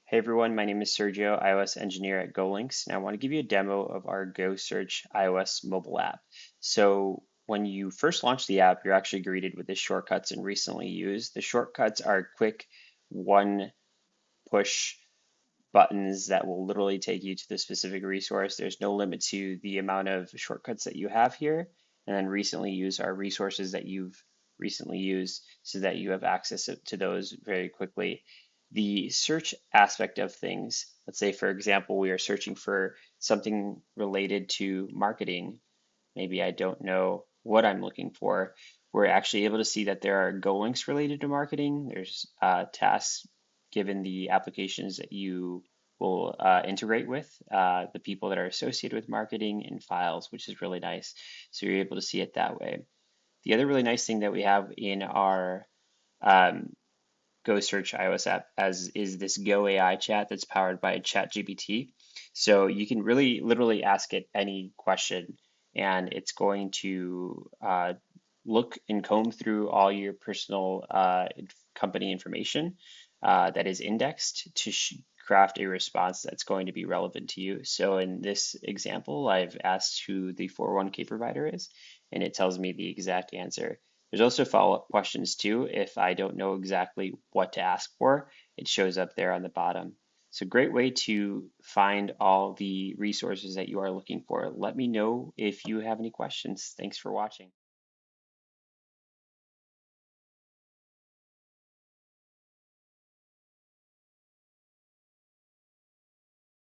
Hey everyone, my name is Sergio, iOS engineer at GoLinks, and I want to give you a demo of our GoSearch iOS mobile app. So when you first launch the app, you're actually greeted with the shortcuts and recently used. The shortcuts are quick one push buttons that will literally take you to the specific resource. There's no limit to the amount of shortcuts that you have here. And then recently use are resources that you've recently used so that you have access to those very quickly. The search aspect of things, let's say, for example, we are searching for something related to marketing. Maybe I don't know what I'm looking for. We're actually able to see that there are Go links related to marketing. There's tasks given the applications that you will integrate with, the people that are associated with marketing and files, which is really nice. So you're able to see it that way. The other really nice thing that we have in our um, GoSearch iOS app as is this GoAI chat that's powered by ChatGPT. So you can really literally ask it any question and it's going to look and comb through all your personal company information that is indexed to craft a response that's going to be relevant to you. So in this example, I've asked who the 401k provider is, and it tells me the exact answer. There's also follow-up questions too. If I don't know exactly what to ask for, it shows up there on the bottom. It's a great way to find all the resources that you are looking for. Let me know if you have any questions. Thanks for watching.